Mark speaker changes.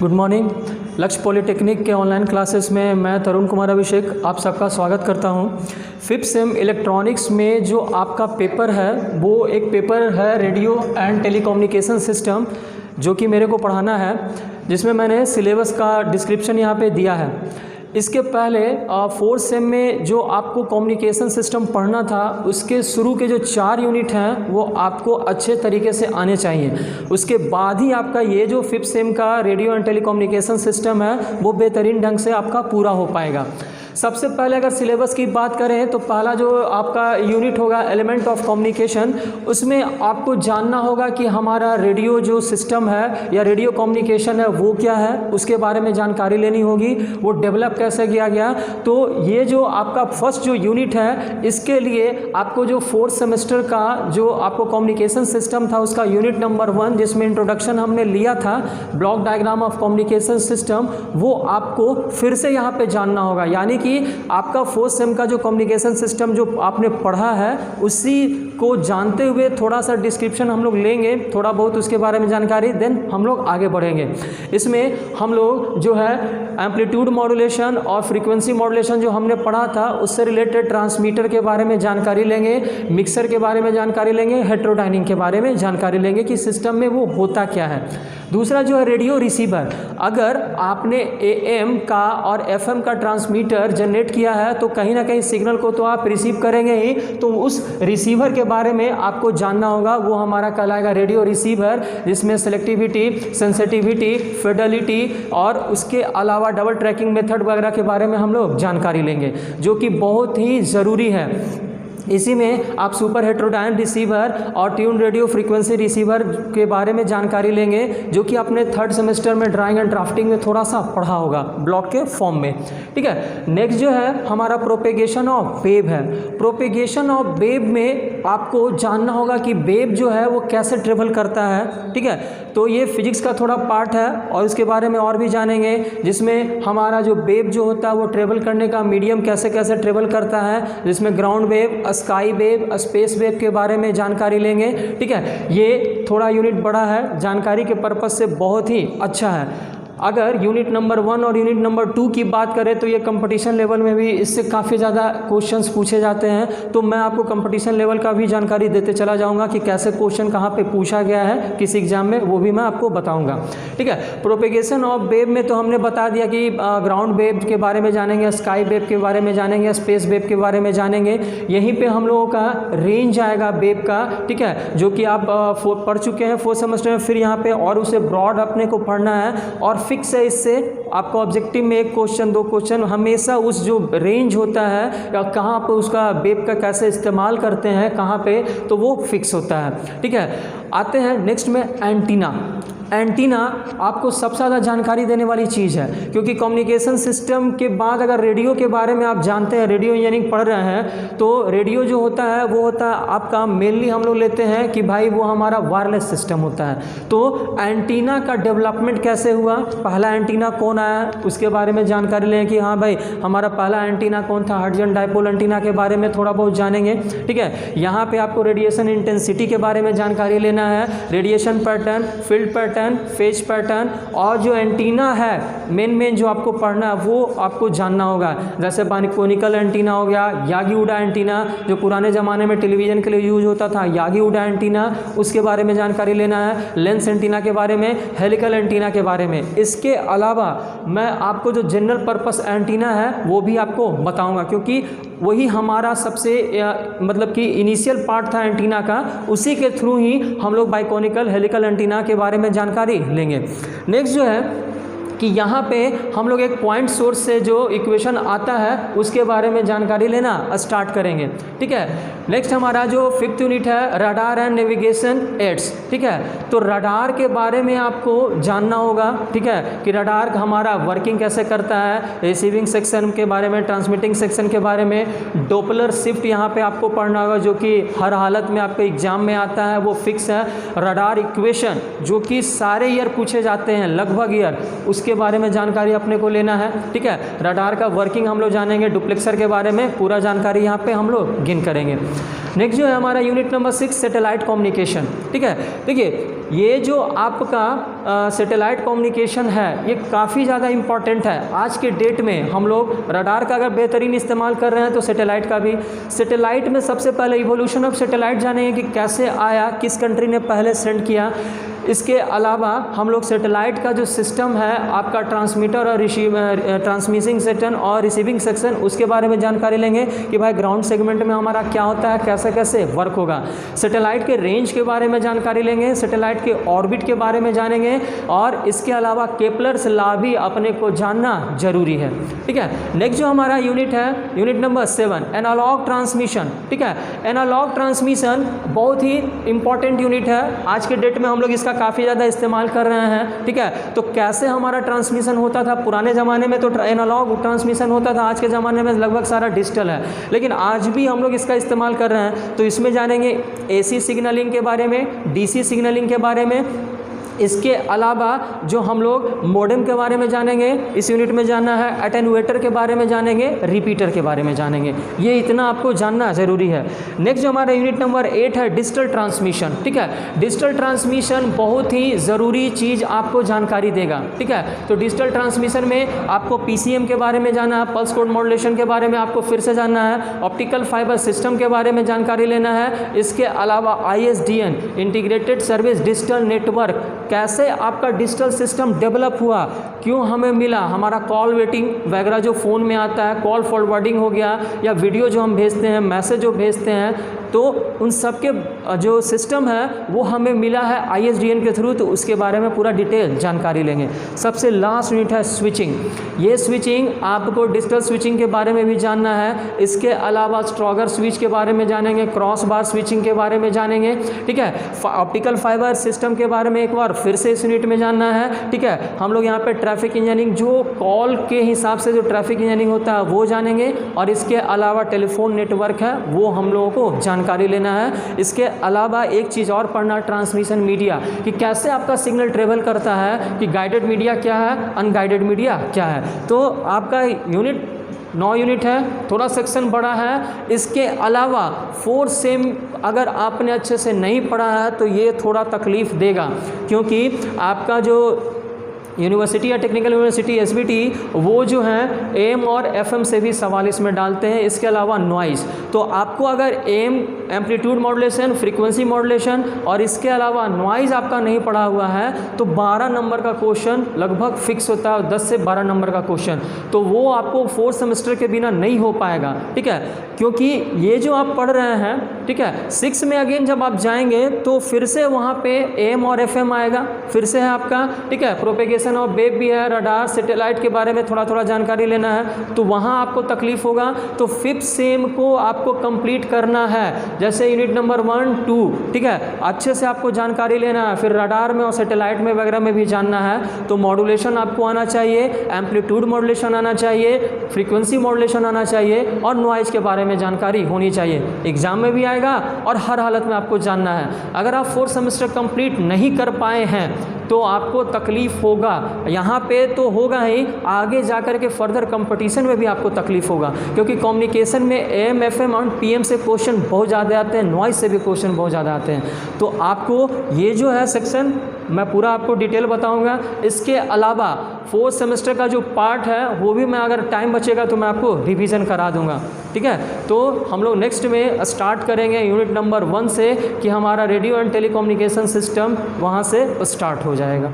Speaker 1: Good morning. लक्ष्य polytechnic के online classes में मैं तरुण कुमार अभिषेक आप सबका स्वागत करता हूं। फिफ्थ सेम इलेक्ट्रॉनिक्स में जो आपका पेपर है वो एक पेपर है रेडियो एंड टेलीकम्युनिकेशन सिस्टम, जो कि मेरे को पढ़ाना है, जिसमें मैंने सिलेबस का डिस्क्रिप्शन यहाँ पे दिया है। इसके पहले फोर्थ सेम में जो आपको कम्युनिकेशन सिस्टम पढ़ना था उसके शुरू के जो 4 यूनिट हैं वो आपको अच्छे तरीके से आने चाहिए। उसके बाद ही आपका ये जो फिफ्थ सेम का रेडियो एंड टेलीकम्युनिकेशन सिस्टम है वो बेहतरीन ढंग से आपका पूरा हो पाएगा। सबसे पहले अगर सिलेबस की बात करें तो पहला जो आपका यूनिट होगा एलिमेंट ऑफ कम्युनिकेशन, उसमें आपको जानना होगा कि हमारा रेडियो जो सिस्टम है या रेडियो कम्युनिकेशन है वो क्या है, उसके बारे में जानकारी लेनी होगी, वो डेवलप कैसे किया गया। तो ये जो आपका फर्स्ट जो यूनिट है इसके लिए आपको जो फोर्थ सेमेस्टर का जो आपको कम्युनिकेशन सिस्टम था उसका यूनिट नंबर 1 जिसमें इंट्रोडक्शन हमने लिया था block diagram of communication system, वो आपको फिर से यहाँ पे जानना होगा। यानी कि आपका फोर्थ सेम का जो कम्युनिकेशन सिस्टम जो आपने पढ़ा है उसी को जानते हुए थोड़ा सा डिस्क्रिप्शन हम लोग लेंगे, थोड़ा बहुत उसके बारे में जानकारी, देन हम लोग आगे बढ़ेंगे। इसमें हम लोग जो है एम्पलीट्यूड मॉड्यूलेशन और फ्रीक्वेंसी मॉड्यूलेशन जो हमने पढ़ा था उससे रिलेटेड ट्रांसमीटर के बारे में जानकारी लेंगे, मिक्सर के बारे में जानकारी लेंगे, हेटेरोडाइनिंग के बारे में जानकारी लेंगे कि सिस्टम में वो होता क्या है। दूसरा जो है रेडियो रिसीवर, अगर आपने AM का और FM का ट्रांसमीटर जनरेट किया है तो कहीं ना कहीं सिग्नल को तो आप रिसीव करेंगे ही, तो उस रिसीवर के बारे में आपको जानना होगा। वो हमारा कहलाएगा रेडियो रिसीवर, जिसमें सेलेक्टिविटी, सेंसिटिविटी, फिडेलिटी और उसके अलावा डबल ट्रैकिंग मेथड वगैरह के बारे में हम लोग जानकारी लेंगे, जो कि बहुत ही ज़रूरी है। इसी में आप सुपर हेटेरोडाइन रिसीवर और ट्यून रेडियो फ्रीक्वेंसी रिसीवर के बारे में जानकारी लेंगे, जो कि आपने थर्ड सेमेस्टर में ड्राइंग एंड ड्राफ्टिंग में थोड़ा सा पढ़ा होगा ब्लॉक के फॉर्म में। ठीक है, नेक्स्ट जो है हमारा प्रोपेगेशन ऑफ वेव है। प्रोपेगेशन ऑफ वेव में आपको जानना होगा कि वेव जो है वो कैसे ट्रेवल करता है। ठीक है, तो ये फिजिक्स का थोड़ा पार्ट है और इसके बारे में और भी जानेंगे, जिसमें हमारा जो वेव जो होता है वो ट्रेवल करने का मीडियम कैसे कैसे ट्रेवल करता है, जिसमें ground wave, sky wave, space wave के बारे में जानकारी लेंगे। ठीक है, ये थोड़ा यूनिट बड़ा है, जानकारी के पर्पज़ से बहुत ही अच्छा है। अगर यूनिट नंबर 1 और यूनिट नंबर 2 की बात करें तो ये कंपटीशन लेवल में भी इससे काफ़ी ज़्यादा क्वेश्चंस पूछे जाते हैं, तो मैं आपको कंपटीशन लेवल का भी जानकारी देते चला जाऊंगा कि कैसे क्वेश्चन कहाँ पे पूछा गया है किस एग्जाम में, वो भी मैं आपको बताऊंगा। ठीक है, प्रोपेगेशन ऑफ वेव में तो हमने बता दिया कि ग्राउंड वेव के बारे में जानेंगे, स्काई वेव के बारे में जानेंगे, स्पेस वेव के बारे में जानेंगे। यहीं पर हम लोगों का रेंज आएगा वेव का, ठीक है, जो कि आप पढ़ चुके हैं फोर्थ सेमेस्टर में। फिर यहाँ पर और उसे ब्रॉड अपने को पढ़ना है और फिक्स है, इससे आपको ऑब्जेक्टिव में 1 क्वेश्चन 2 क्वेश्चन हमेशा उस जो रेंज होता है या कहाँ पे उसका वेव का कैसे इस्तेमाल करते हैं कहाँ पे, तो वो फिक्स होता है। ठीक है, आते हैं नेक्स्ट में एंटीना। एंटीना आपको सबसे ज़्यादा जानकारी देने वाली चीज़ है, क्योंकि कम्युनिकेशन सिस्टम के बाद अगर रेडियो के बारे में आप जानते हैं, रेडियो इंजीनियरिंग पढ़ रहे हैं, तो रेडियो जो होता है वो होता है आपका मेनली हम लोग लेते हैं कि भाई वो हमारा वायरलेस सिस्टम होता है। तो एंटीना का डेवलपमेंट कैसे हुआ, पहला एंटीना कौन आया उसके बारे में जानकारी लें कि हाँ भाई हमारा पहला एंटीना कौन था, हर्ट्जियन डाइपोल एंटीना के बारे में थोड़ा बहुत जानेंगे। ठीक है, यहाँ पर आपको रेडिएशन इंटेंसिटी के बारे में जानकारी लेना है, radiation pattern, field pattern, phase pattern, और जो एंटीना है मेन जो आपको पढ़ना है वो आपको जानना होगा। जैसे बाइकोनिकल एंटीना हो गया, यागी उडा एंटीना जो पुराने ज़माने में टेलीविज़न के लिए यूज होता था, यागी उडा एंटीना, उसके बारे में जानकारी लेना है, लेंस एंटीना के बारे में, हेलिकल एंटीना के बारे में। इसके अलावा मैं आपको जो जनरल पर्पस एंटीना है वो भी आपको बताऊँगा, क्योंकि वही हमारा सबसे मतलब कि इनिशियल पार्ट था एंटीना का, उसी के थ्रू ही हम लोग बाइकोनिकल हेलिकल एंटीना के बारे में जानकारी लेंगे। नेक्स्ट जो है कि यहाँ पे हम लोग एक पॉइंट सोर्स से जो इक्वेशन आता है उसके बारे में जानकारी लेना स्टार्ट करेंगे। ठीक है, नेक्स्ट हमारा जो 5th यूनिट है रडार एंड नेविगेशन एड्स। ठीक है, तो रडार के बारे में आपको जानना होगा। ठीक है, कि रडार हमारा वर्किंग कैसे करता है, रिसीविंग सेक्शन के बारे में, ट्रांसमिटिंग सेक्शन के बारे में, डोपलर शिफ्ट यहाँ पे आपको पढ़ना होगा जो कि हर हालत में आपके एग्जाम में आता है, वो फिक्स है। रडार इक्वेशन जो कि सारे ईयर पूछे जाते हैं, लगभग ईयर, उसके बारे में जानकारी अपने को लेना है। ठीक है, रडार का वर्किंग हम लोग जानेंगे, डुप्लेक्सर के बारे में पूरा जानकारी यहाँ पे हम लोग गेन करेंगे। नेक्स्ट जो है हमारा यूनिट नंबर 6 सैटेलाइट कम्युनिकेशन। ठीक है, देखिए ये जो आपका सैटेलाइट कम्युनिकेशन है ये काफ़ी ज़्यादा इम्पॉर्टेंट है। आज के डेट में हम लोग रडार का अगर बेहतरीन इस्तेमाल कर रहे हैं तो सैटेलाइट का भी। सैटेलाइट में सबसे पहले इवोल्यूशन ऑफ सैटेलाइट जानेंगे कि कैसे आया, किस कंट्री ने पहले सेंड किया। इसके अलावा हम लोग सैटेलाइट का जो सिस्टम है आपका ट्रांसमीटर और ट्रांसमिटिंग सेक्शन और रिसीविंग सेक्शन, उसके बारे में जानकारी लेंगे कि भाई ग्राउंड सेगमेंट में हमारा क्या होता है, कैसे कैसे वर्क होगा। सैटेलाइट के रेंज के बारे में जानकारी लेंगे, सैटेलाइट के ऑर्बिट के बारे में जानेंगे और इसके अलावा केपलर्स लॉ भी अपने को जानना जरूरी है। ठीक है, नेक्स्ट जो हमारा यूनिट है यूनिट नंबर 7 एनालॉग ट्रांसमिशन। ठीक है, एनालॉग ट्रांसमिशन बहुत ही इंपॉर्टेंट यूनिट है। आज के डेट में हम लोग इसका काफ़ी ज़्यादा इस्तेमाल कर रहे हैं। ठीक है, तो कैसे हमारा ट्रांसमिशन होता था, पुराने ज़माने में तो एनालॉग ट्रांसमिशन होता था, आज के ज़माने में लगभग सारा डिजिटल है, लेकिन आज भी हम लोग इसका इस्तेमाल कर रहे हैं। तो इसमें जानेंगे एसी सिग्नलिंग के बारे में, डीसी सिग्नलिंग के बारे में, इसके अलावा जो हम लोग मॉडेम के बारे में जानेंगे, इस यूनिट में जानना है, अटेन्यूएटर के बारे में जानेंगे, रिपीटर के बारे में जानेंगे। ये इतना आपको जानना ज़रूरी है। नेक्स्ट जो हमारा यूनिट नंबर 8 है डिजिटल ट्रांसमिशन। ठीक है, डिजिटल ट्रांसमिशन बहुत ही ज़रूरी चीज़ आपको जानकारी देगा। ठीक है, तो डिजिटल ट्रांसमिशन में आपको पीसीएम के बारे में जानना है, पल्स कोड मॉड्यूलेशन के बारे में आपको फिर से जानना है, ऑप्टिकल फाइबर सिस्टम के बारे में जानकारी लेना है। इसके अलावा ISDN integrated service digital network, कैसे आपका डिजिटल सिस्टम डेवलप हुआ, क्यों हमें मिला, हमारा कॉल वेटिंग वगैरह जो फ़ोन में आता है, कॉल फॉरवर्डिंग हो गया या वीडियो जो हम भेजते हैं, मैसेज जो भेजते हैं, तो उन सब के जो सिस्टम है वो हमें मिला है ISDN के थ्रू। तो उसके बारे में पूरा डिटेल जानकारी लेंगे। सबसे लास्ट यूनिट है स्विचिंग। ये स्विचिंग आपको डिजिटल स्विचिंग के बारे में भी जानना है। इसके अलावा स्ट्रॉगर स्विच के बारे में जानेंगे, क्रॉस बार स्विचिंग के बारे में जानेंगे। ठीक है, ऑप्टिकल फाइबर सिस्टम के बारे में एक बार फिर से इस यूनिट में जानना है। ठीक है, हम लोग यहाँ पे ट्रैफिक इंजीनियरिंग जो कॉल के हिसाब से जो ट्रैफिक इंजीनियरिंग होता है वो जानेंगे और इसके अलावा टेलीफोन नेटवर्क है वो हम लोगों को जानकारी लेना है। इसके अलावा एक चीज़ और पढ़ना, ट्रांसमिशन मीडिया, कि कैसे आपका सिग्नल ट्रेवल करता है, कि गाइडेड मीडिया क्या है, अनगाइडेड मीडिया क्या है। तो आपका यूनिट 9 यूनिट है, थोड़ा सेक्शन बड़ा है। इसके अलावा 4 सेम अगर आपने अच्छे से नहीं पढ़ा है तो ये थोड़ा तकलीफ़ देगा, क्योंकि आपका जो यूनिवर्सिटी या टेक्निकल यूनिवर्सिटी SBT वो जो है AM और FM से भी सवाल इसमें डालते हैं। इसके अलावा नॉइज़, तो आपको अगर AM amplitude modulation, frequency modulation और इसके अलावा नॉइज़ आपका नहीं पढ़ा हुआ है तो 12 नंबर का क्वेश्चन लगभग फिक्स होता है, 10 से 12 नंबर का क्वेश्चन, तो वो आपको 4 सेमेस्टर के बिना नहीं हो पाएगा। ठीक है, क्योंकि ये जो आप पढ़ रहे हैं, ठीक है, 6 में अगेन जब आप जाएंगे तो फिर से वहाँ पे AM और FM आएगा, फिर से है आपका। ठीक है, प्रोपेगेशन और वेव भी है, रडार, सैटेलाइट के बारे में थोड़ा थोड़ा जानकारी लेना है, तो वहाँ आपको तकलीफ होगा। तो 5th सेम को आपको कंप्लीट करना है, जैसे यूनिट नंबर 1, 2, ठीक है, अच्छे से आपको जानकारी लेना है। फिर रडार में और सैटेलाइट में वगैरह में भी जानना है। तो मॉड्यूलेशन आपको आना चाहिए, एम्पलीट्यूड मॉड्यूलेशन आना चाहिए, फ्रीक्वेंसी मॉड्यूलेशन आना चाहिए और नॉइज़ के बारे में जानकारी होनी चाहिए। एग्जाम में भी आएगा और हर हालत में आपको जानना है। अगर आप 4 सेमेस्टर कंप्लीट नहीं कर पाए हैं तो आपको तकलीफ़ होगा, यहाँ पे तो होगा ही, आगे जाकर के फर्दर कंपटीशन में भी आपको तकलीफ़ होगा, क्योंकि कम्युनिकेशन में AM, FM और PM से क्वेश्चन बहुत ज़्यादा आते हैं, नॉइज़ से भी क्वेश्चन बहुत ज़्यादा आते हैं। तो आपको ये जो है सेक्शन मैं पूरा आपको डिटेल बताऊंगा। इसके अलावा 4th सेमेस्टर का जो पार्ट है वो भी मैं, अगर टाइम बचेगा तो मैं आपको रिवीजन करा दूंगा। ठीक है, तो हम लोग नेक्स्ट में स्टार्ट करेंगे यूनिट नंबर 1 से, कि हमारा रेडियो एंड टेलीकम्युनिकेशन सिस्टम वहाँ से स्टार्ट हो जाएगा।